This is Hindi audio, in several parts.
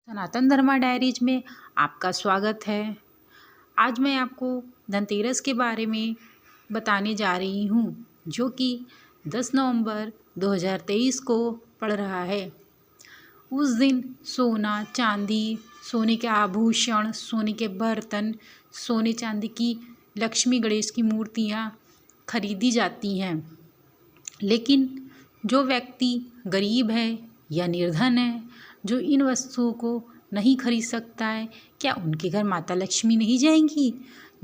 सनातन धर्मा डायरीज में आपका स्वागत है। आज मैं आपको धनतेरस के बारे में बताने जा रही हूँ, जो कि 10 नवंबर 2023 को पड़ रहा है। उस दिन सोना, चांदी, सोने के आभूषण, सोने के बर्तन, सोने चांदी की लक्ष्मी गणेश की मूर्तियाँ खरीदी जाती हैं। लेकिन जो व्यक्ति गरीब है या निर्धन है, जो इन वस्तुओं को नहीं खरीद सकता है, क्या उनके घर माता लक्ष्मी नहीं जाएंगी?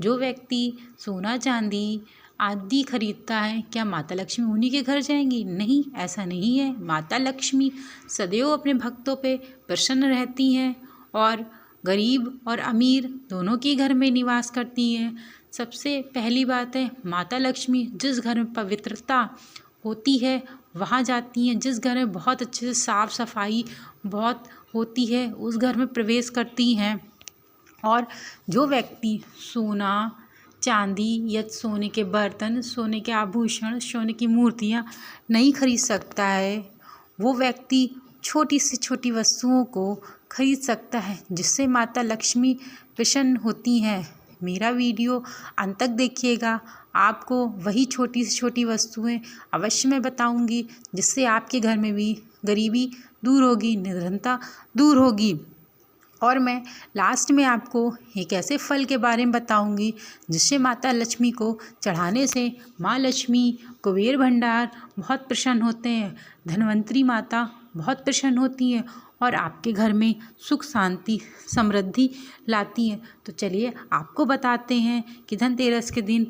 जो व्यक्ति सोना चांदी आदि खरीदता है, क्या माता लक्ष्मी उन्हीं के घर जाएंगी? नहीं, ऐसा नहीं है। माता लक्ष्मी सदैव अपने भक्तों पे प्रसन्न रहती हैं और गरीब और अमीर दोनों के घर में निवास करती हैं। सबसे पहली बात है, माता लक्ष्मी जिस घर में पवित्रता होती है वहाँ जाती हैं। जिस घर में बहुत अच्छे से साफ़ सफाई बहुत होती है, उस घर में प्रवेश करती हैं। और जो व्यक्ति सोना चांदी या सोने के बर्तन, सोने के आभूषण, सोने की मूर्तियाँ नहीं खरीद सकता है, वो व्यक्ति छोटी से छोटी वस्तुओं को खरीद सकता है, जिससे माता लक्ष्मी प्रसन्न होती हैं। मेरा वीडियो अंत तक देखिएगा, आपको वही छोटी से छोटी वस्तुएं अवश्य मैं बताऊंगी, जिससे आपके घर में भी गरीबी दूर होगी, निर्धनता दूर होगी। और मैं लास्ट में आपको एक ऐसे फल के बारे में बताऊंगी, जिससे माता लक्ष्मी को चढ़ाने से माँ लक्ष्मी, कुबेर भंडार बहुत प्रसन्न होते हैं, धनवंतरी माता बहुत प्रसन्न होती हैं और आपके घर में सुख शांति समृद्धि लाती हैं। तो चलिए आपको बताते हैं कि धनतेरस के दिन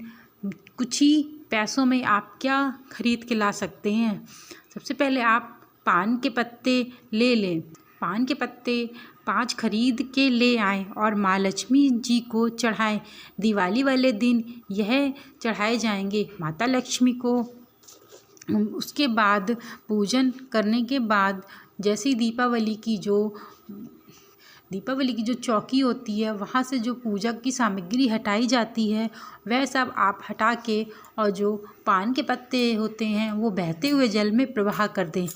कुछ ही पैसों में आप क्या खरीद के ला सकते हैं। सबसे पहले आप पान के पत्ते ले लें। पान के पत्ते 5 खरीद के ले आएं और माँ लक्ष्मी जी को चढ़ाएं। दिवाली वाले दिन यह चढ़ाए जाएंगे माता लक्ष्मी को। उसके बाद पूजन करने के बाद जैसे ही दीपावली की जो चौकी होती है, वहाँ से जो पूजा की सामग्री हटाई जाती है, वह सब आप हटा के और जो पान के पत्ते होते हैं वो बहते हुए जल में प्रवाह कर दें।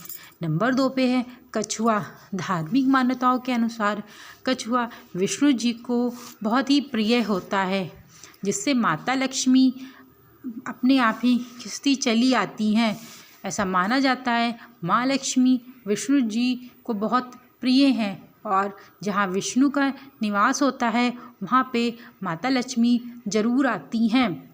नंबर 2 पे है कछुआ। धार्मिक मान्यताओं के अनुसार कछुआ विष्णु जी को बहुत ही प्रिय होता है, जिससे माता लक्ष्मी अपने आप ही खिसती चली आती हैं। ऐसा माना जाता है माँ लक्ष्मी विष्णु जी को बहुत प्रिय हैं और जहाँ विष्णु का निवास होता है वहाँ पे माता लक्ष्मी जरूर आती हैं।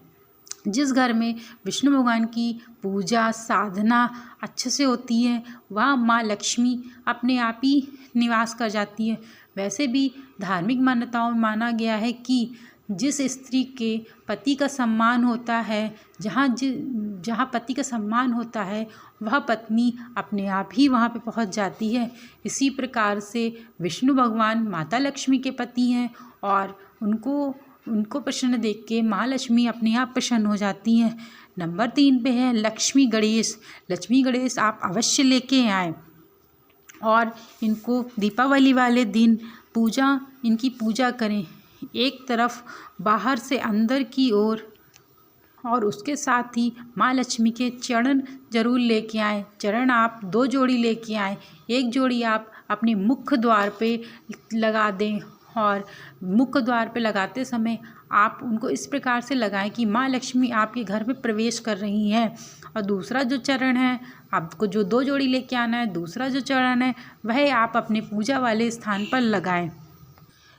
जिस घर में विष्णु भगवान की पूजा साधना अच्छे से होती है, वहाँ माँ लक्ष्मी अपने आप ही निवास कर जाती है। वैसे भी धार्मिक मान्यताओं में माना गया है कि जिस स्त्री के पति का सम्मान होता है, जहाँ पति का सम्मान होता है, वह पत्नी अपने आप ही वहाँ पे पहुँच जाती है। इसी प्रकार से विष्णु भगवान माता लक्ष्मी के पति हैं और उनको प्रसन्न देख के माँ लक्ष्मी अपने आप प्रसन्न हो जाती हैं। नंबर 3 पे है लक्ष्मी गणेश। लक्ष्मी गणेश आप अवश्य लेके आएँ और इनको दीपावली वाले दिन इनकी पूजा करें। एक तरफ बाहर से अंदर की ओर, और उसके साथ ही माँ लक्ष्मी के चरण जरूर लेके आएँ। चरण आप 2 जोड़ी लेके आएँ। एक जोड़ी आप अपने मुख्य द्वार पे लगा दें और मुख्य द्वार पे लगाते समय आप उनको इस प्रकार से लगाएं कि माँ लक्ष्मी आपके घर में प्रवेश कर रही हैं। और दूसरा जो चरण है, आपको जो 2 जोड़ी लेके आना है, दूसरा जो चरण है वह आप अपने पूजा वाले स्थान पर लगाएं।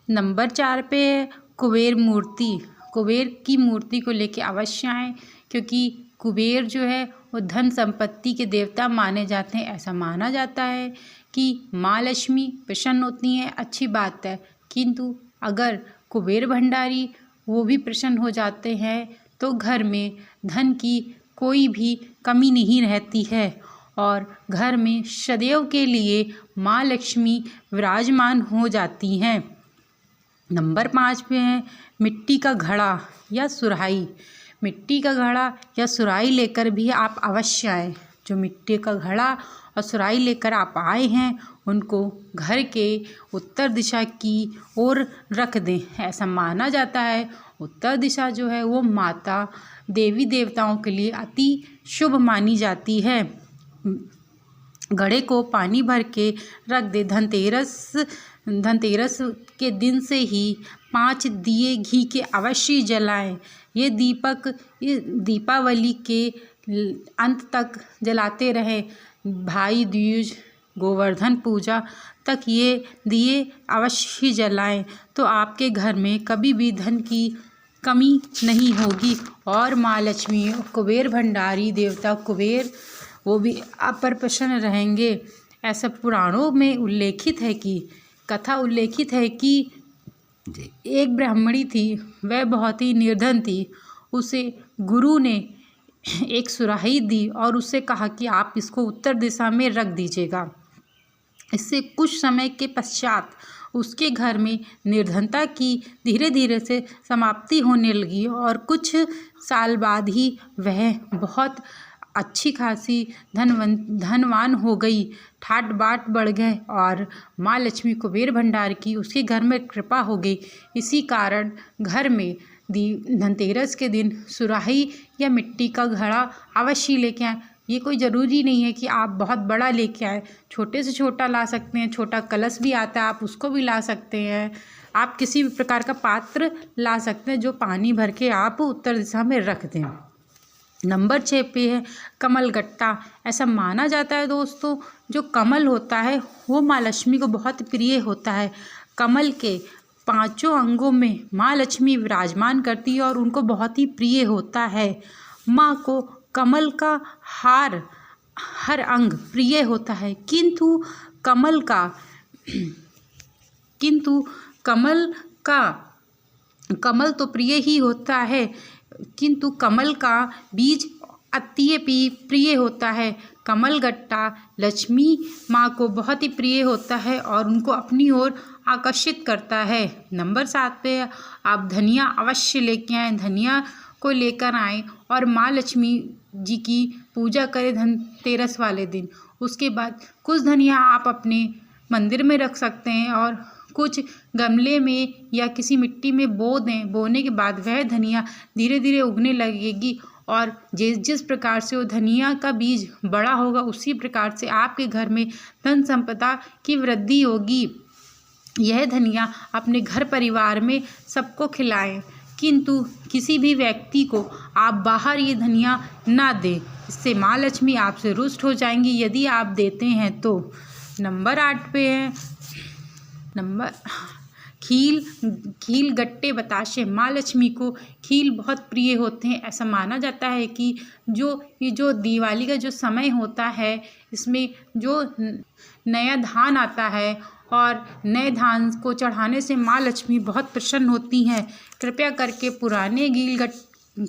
नंबर 4 पे है कुबेर मूर्ति। कुबेर की मूर्ति को लेके अवश्य आएँ, क्योंकि कुबेर जो है वो धन संपत्ति के देवता माने जाते हैं। ऐसा माना जाता है कि माँ लक्ष्मी प्रसन्न होती हैं, अच्छी बात है, किंतु अगर कुबेर भंडारी वो भी प्रसन्न हो जाते हैं तो घर में धन की कोई भी कमी नहीं रहती है और घर में सदैव के लिए माँ लक्ष्मी विराजमान हो जाती हैं। नंबर 5 पे है मिट्टी का घड़ा या सुराही। मिट्टी का घड़ा या सुराही लेकर भी आप अवश्य आएँ। जो मिट्टी का घड़ा और सुराही लेकर आप आए हैं, उनको घर के उत्तर दिशा की ओर रख दें। ऐसा माना जाता है उत्तर दिशा जो है वो माता देवी देवताओं के लिए अति शुभ मानी जाती है। घड़े को पानी भर के रख दे। धनतेरस धनतेरस के दिन से ही 5 दिए घी के अवश्य जलाएं। ये दीपावली के अंत तक जलाते रहें। भाई दूज, गोवर्धन पूजा तक ये दिए अवश्य जलाएं, तो आपके घर में कभी भी धन की कमी नहीं होगी। और माँ लक्ष्मी, कुबेर भंडारी देवता कुबेर, वो भी आप पर प्रसन्न रहेंगे। ऐसा पुराणों में उल्लेखित है कि एक ब्राह्मणी थी, वह बहुत ही निर्धन थी। उसे गुरु ने एक सुराही दी और उससे कहा कि आप इसको उत्तर दिशा में रख दीजिएगा। इससे कुछ समय के पश्चात उसके घर में निर्धनता की धीरे धीरे से समाप्ति होने लगी और कुछ साल बाद ही वह बहुत अच्छी खासी धनवान हो गई। ठाट बाट बढ़ गए और माँ लक्ष्मी कुबेर भंडार की उसके घर में कृपा हो गई। इसी कारण घर में धनतेरस के दिन सुराही या मिट्टी का घड़ा अवश्य लेके आएँ। ये कोई ज़रूरी नहीं है कि आप बहुत बड़ा लेके आए, छोटे से छोटा ला सकते हैं। छोटा कलश भी आता है, आप उसको भी ला सकते हैं। आप किसी भी प्रकार का पात्र ला सकते हैं जो पानी भर के आप उत्तर दिशा में रख दें। नंबर 6 पे है कमल गट्टा। ऐसा माना जाता है दोस्तों, जो कमल होता है वो माँ लक्ष्मी को बहुत प्रिय होता है। कमल के 5 अंगों में माँ लक्ष्मी विराजमान करती है और उनको बहुत ही प्रिय होता है। माँ को कमल का हर अंग प्रिय होता है, किंतु कमल तो प्रिय ही होता है, किंतु कमल का बीज अति प्रिय होता है। कमल गट्टा लक्ष्मी माँ को बहुत ही प्रिय होता है और उनको अपनी ओर आकर्षित करता है। नंबर 7 पे आप धनिया अवश्य लेके आएँ। धनिया को लेकर आएँ और माँ लक्ष्मी जी की पूजा करें धनतेरस वाले दिन। उसके बाद कुछ धनिया आप अपने मंदिर में रख सकते हैं और कुछ गमले में या किसी मिट्टी में बो दें। बोने के बाद वह धनिया धीरे धीरे उगने लगेगी और जिस प्रकार से वो धनिया का बीज बड़ा होगा, उसी प्रकार से आपके घर में धन संपदा की वृद्धि होगी। यह धनिया अपने घर परिवार में सबको खिलाएं, किंतु किसी भी व्यक्ति को आप बाहर ये धनिया ना दें, इससे माँ लक्ष्मी आपसे रुष्ट हो जाएंगी यदि आप देते हैं तो। नंबर 8 पे है खील गट्टे बताशे। माँ लक्ष्मी को खील बहुत प्रिय होते हैं। ऐसा माना जाता है कि जो दिवाली का जो समय होता है, इसमें जो नया धान आता है और नए धान को चढ़ाने से माँ लक्ष्मी बहुत प्रसन्न होती हैं। कृपया करके पुराने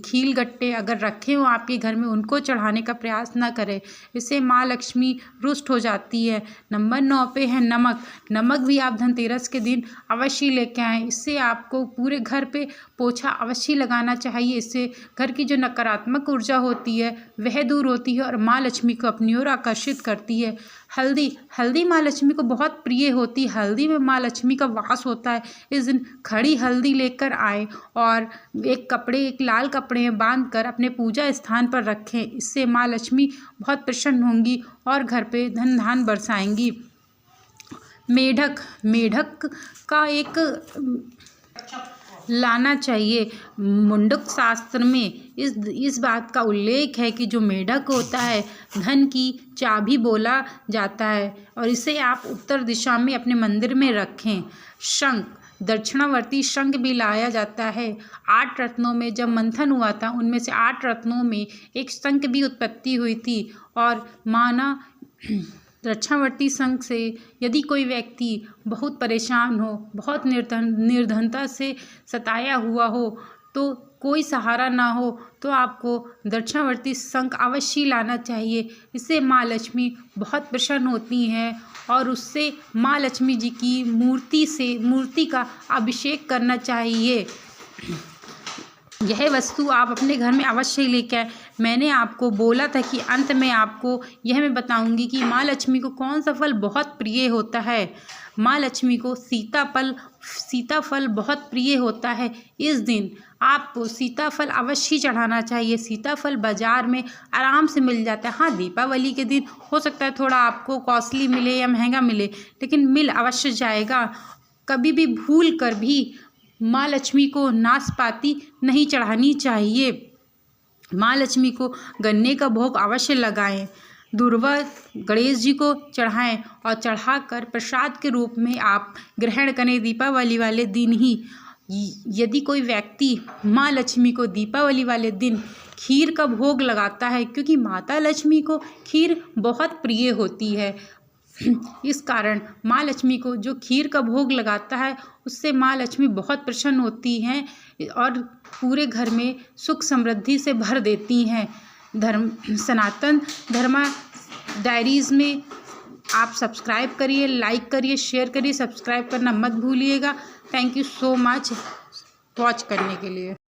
खील गट्टे अगर रखे हो आपके घर में, उनको चढ़ाने का प्रयास ना करें, इससे माँ लक्ष्मी रुष्ट हो जाती है। नंबर 9 पे है नमक भी आप धनतेरस के दिन अवश्य लेके आएँ। इससे आपको पूरे घर पे पोछा अवश्य लगाना चाहिए। इससे घर की जो नकारात्मक ऊर्जा होती है वह दूर होती है और माँ लक्ष्मी को अपनी ओर आकर्षित करती है। हल्दी माँ लक्ष्मी को बहुत प्रिय होती है। हल्दी में माँ लक्ष्मी का वास होता है। इस दिन खड़ी हल्दी लेकर आए और एक लाल कपड़े में बांधकर अपने पूजा स्थान पर रखें। इससे माँ लक्ष्मी बहुत प्रसन्न होंगी और घर पे धन धान बरसाएंगी। मेढक का एक लाना चाहिए। मुंडक शास्त्र में इस बात का उल्लेख है कि जो मेढक होता है धन की चाबी बोला जाता है और इसे आप उत्तर दिशा में अपने मंदिर में रखें। शंख, दक्षिणावर्ती शंख भी लाया जाता है। 8 रत्नों में जब मंथन हुआ था, उनमें से 8 रत्नों में एक शंख भी उत्पत्ति हुई थी और माना दक्षिणावर्ती शंख से यदि कोई व्यक्ति बहुत परेशान हो, बहुत निर्धनता से सताया हुआ हो, तो कोई सहारा ना हो, तो आपको दक्षिणावर्ती शंख अवश्य लाना चाहिए। इससे माँ लक्ष्मी बहुत प्रसन्न होती हैं और उससे माँ लक्ष्मी जी की मूर्ति का अभिषेक करना चाहिए। यह वस्तु आप अपने घर में अवश्य लेके आए। मैंने आपको बोला था कि अंत में आपको यह मैं बताऊंगी कि माँ लक्ष्मी को कौन सा फल बहुत प्रिय होता है। माँ लक्ष्मी को सीताफल बहुत प्रिय होता है। इस दिन आपको सीताफल अवश्य चढ़ाना चाहिए। सीताफल बाज़ार में आराम से मिल जाता है। हाँ, दीपावली के दिन हो सकता है थोड़ा आपको कॉस्टली मिले या महंगा मिले, लेकिन मिल अवश्य जाएगा। कभी भी भूल कर भी माँ लक्ष्मी को नाशपाती नहीं चढ़ानी चाहिए। माँ लक्ष्मी को गन्ने का भोग अवश्य लगाएं। दूर्वा गणेश जी को चढ़ाएं और चढ़ाकर प्रसाद के रूप में आप ग्रहण करें दीपावली वाले दिन ही। यदि कोई व्यक्ति माँ लक्ष्मी को दीपावली वाले दिन खीर का भोग लगाता है, क्योंकि माता लक्ष्मी को खीर बहुत प्रिय होती है, इस कारण माँ लक्ष्मी को जो खीर का भोग लगाता है उससे माँ लक्ष्मी बहुत प्रसन्न होती हैं और पूरे घर में सुख समृद्धि से भर देती हैं। सनातन धर्मा डायरीज़ में आप सब्सक्राइब करिए, लाइक करिए, शेयर करिए, सब्सक्राइब करना मत भूलिएगा। Thank you so much watch करने के लिए।